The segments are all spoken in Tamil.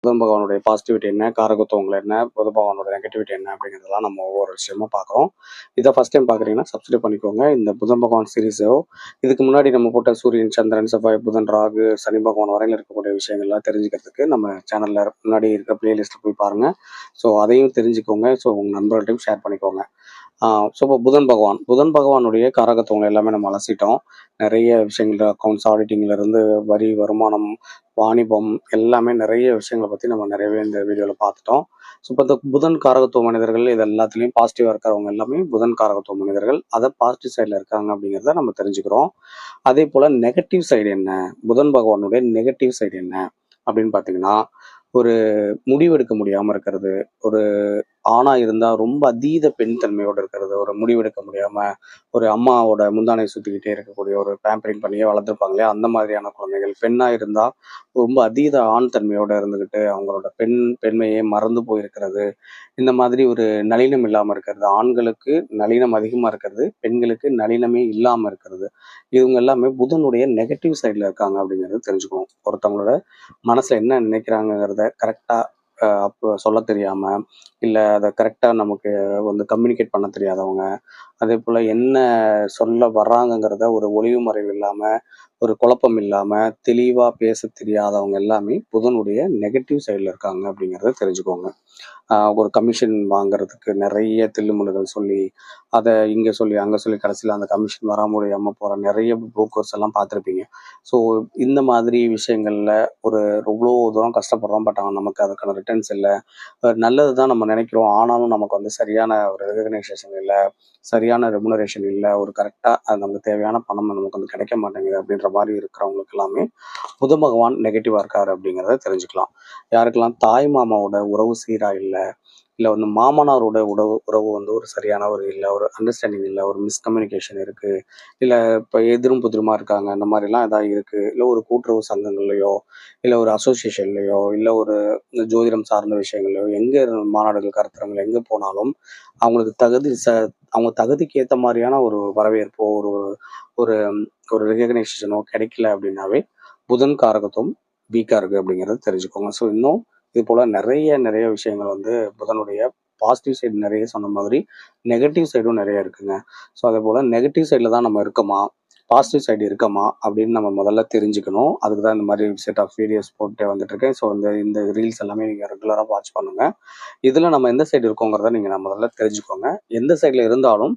புதன் பகவானுடைய பாசிட்டிவிட்டி என்ன, காரகத்துவங்கள் என்ன, புதன் பகவானோட நெகட்டிவிட்டி என்ன அப்படிங்கிறதெல்லாம் நம்ம ஒவ்வொரு விஷயமா பார்க்குறோம். இதை ஃபர்ஸ்ட் டைம் பார்க்குறீங்கன்னா சப்ஸ்கிரைப் பண்ணிக்கோங்க. இந்த புதன் பகவான் சீரிஸோ இதுக்கு முன்னாடி நம்ம போட்ட சூரியன், சந்திரன், செவ்வாய், புதன், ராகு, சனி பகவான் வரையில் இருக்கக்கூடிய விஷயங்கள்லாம் தெரிஞ்சுக்கிறதுக்கு நம்ம சேனலில் முன்னாடி இருக்க பிளேலிஸ்ட்டில் போய் பாருங்கள். ஸோ அதையும் தெரிஞ்சுக்கோங்க. ஸோ உங்கள் நண்பர்கள்ட்டையும் ஷேர் பண்ணிக்கோங்க. ஸோ இப்போ புதன் பகவானுடைய காரகத்துவங்கள் எல்லாமே நம்ம அலசிட்டோம். நிறைய விஷயங்கள் அக்கௌண்ட்ஸ் ஆடிட்டிங்லேருந்து வரி, வருமானம், வாணிபம் எல்லாமே நிறைய விஷயங்களை பற்றி நம்ம நிறையவே இந்த வீடியோவில் பார்த்துட்டோம். ஸோ இப்போ இந்த புதன் காரகத்துவ மனிதர்கள் இது எல்லாத்துலேயும் பாசிட்டிவாக இருக்கிறவங்க எல்லாமே புதன் காரகத்துவ மனிதர்கள். அதை பாசிட்டிவ் சைடில் இருக்காங்க அப்படிங்கிறத நம்ம தெரிஞ்சுக்கிறோம். அதே போல் நெகட்டிவ் சைடு என்ன, புதன் பகவானுடைய நெகட்டிவ் சைடு என்ன அப்படின்னு பார்த்தீங்கன்னா, ஒரு முடிவெடுக்க முடியாமல் இருக்கிறது, ஒரு ஆணா இருந்தா ரொம்ப அதீத பெண் தன்மையோட இருக்கிறது, ஒரு முடிவெடுக்க முடியாம ஒரு அம்மாவோட முந்தானை சுத்திக்கிட்டே இருக்கக்கூடிய ஒரு பேம்பரிங் பண்ணியே வளர்த்துருப்பாங்க இல்லையா, அந்த மாதிரியான குழந்தைகள். பெண்ணா இருந்தா ரொம்ப அதீத ஆண் தன்மையோட இருந்துகிட்டு அவங்களோட பெண்மையே மறந்து போயிருக்கிறது, இந்த மாதிரி ஒரு நளினம் இல்லாம இருக்கிறது, ஆண்களுக்கு நளினம் அதிகமா இருக்கிறது, பெண்களுக்கு நளினமே இல்லாம இருக்கிறது, இவங்க எல்லாமே புதனுடைய நெகட்டிவ் சைட்ல இருக்காங்க அப்படிங்கிறது தெரிஞ்சுக்கணும். ஒருத்தவங்களோட மனசுல என்ன நினைக்கிறாங்கிறத கரெக்டா அப்போ சொல்ல தெரியாம, இல்லை அதை கரெக்டாக நமக்கு வந்து கம்யூனிகேட் பண்ண தெரியாதவங்க, அதே போல் என்ன சொல்ல வர்றாங்கங்கிறத ஒரு ஒளிவு மறைவு இல்லாமல், ஒரு குழப்பம் இல்லாமல் தெளிவாக பேச தெரியாதவங்க எல்லாமே புதனுடைய நெகட்டிவ் சைடில் இருக்காங்க அப்படிங்கிறத தெரிஞ்சுக்கோங்க. ஒரு கமிஷன் வாங்குறதுக்கு நிறைய தில்லுமுல்லுகள் சொல்லி, அதை இங்கே சொல்லி அங்கே சொல்லி கடைசியில் அந்த கமிஷன் வர முடியாமல் போகிற நிறைய புரோக்கர்ஸ் எல்லாம் பார்த்துருப்பீங்க. ஸோ இந்த மாதிரி விஷயங்களில் ஒரு எவ்வளோ தூரம் கஷ்டப்படுறோம், பட் ஆனால் நமக்கு அதுக்கான ரிட்டர்ன்ஸ் இல்லை. நல்லது தான் நம்ம நினைக்கிறோம், ஆனாலும் நமக்கு வந்து சரியான ஒரு ரெகக்னைசேஷன் இல்லை, சரியான ரெமுனரேஷன் இல்லை, ஒரு கரெக்டாக அது நமக்கு தேவையான பணம் நமக்கு வந்து கிடைக்க மாட்டேங்குது அப்படின்ற மாதிரி இருக்கிறவங்களுக்கு எல்லாமே புத பகவான் நெகட்டிவாக இருக்காரு அப்படிங்கிறத தெரிஞ்சுக்கலாம். யாருக்கெல்லாம் தாய் மாமாவோட உறவு சீராக இல்லை, இல்லை வந்து மாமனாரோட உறவு வந்து ஒரு சரியான ஒரு இல்லை, ஒரு அண்டர்ஸ்டாண்டிங் இல்லை, ஒரு மிஸ்கம்யூனிகேஷன் இருக்குது, இல்லை இப்போ எதிரும் புதிருமா இருக்காங்க, அந்த மாதிரிலாம் எதாவது இருக்குது, இல்லை ஒரு கூட்டுறவு சங்கங்கள்லையோ, இல்லை ஒரு அசோசியேஷன்லையோ, இல்லை ஒரு ஜோதிடம் சார்ந்த விஷயங்களையோ, எங்கே மாநாடுகள் கருத்தரங்கள் எங்கே போனாலும் அவங்களுக்கு அவங்க தகுதிக்கு ஏற்ற மாதிரியான ஒரு வரவேற்போ, ஒரு ஒரு ஒரு ரெகக்னைசேஷனோ கிடைக்கல அப்படின்னாவே புதன் காரகத்துவம் வீக்காக இருக்குது அப்படிங்கிறத தெரிஞ்சுக்கோங்க. ஸோ இன்னும் இது போல் நிறைய விஷயங்கள் வந்து புதனுடைய பாசிட்டிவ் சைடு நிறைய சொன்ன மாதிரி நெகட்டிவ் சைடும் நிறைய இருக்குங்க. ஸோ அதே போல் நெகட்டிவ் சைடில் தான் நம்ம இருக்கோமா, பாசிட்டிவ் சைடு இருக்கமா அப்படின்னு நம்ம முதல்ல தெரிஞ்சுக்கணும். அதுக்கு தான் இந்த மாதிரி செட் ஆஃப் வீடியோஸ் போட்டு வந்துட்டு இருக்கேன். ஸோ இந்த ரீல்ஸ் எல்லாமே நீங்கள் ரெகுலராக வாட்ச் பண்ணுங்க. இதில் நம்ம எந்த சைடு இருக்கோங்கிறத நீங்கள் முதல்ல தெரிஞ்சுக்கோங்க. எந்த சைடில் இருந்தாலும்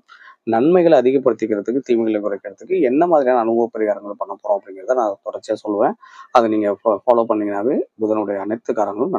நன்மைகளை அதிகப்படுத்திக்கிறதுக்கு, தீமைகளை குறைக்கிறதுக்கு என்ன மாதிரியான அனுபவ பரிகாரங்கள் பண்ண போகிறோம் அப்படிங்கிறத நான் தொடர்ச்சியாக சொல்லுவேன். அதை நீங்கள் ஃபாலோ பண்ணீங்கன்னாவே புதனுடைய அனைத்து காரணங்களும்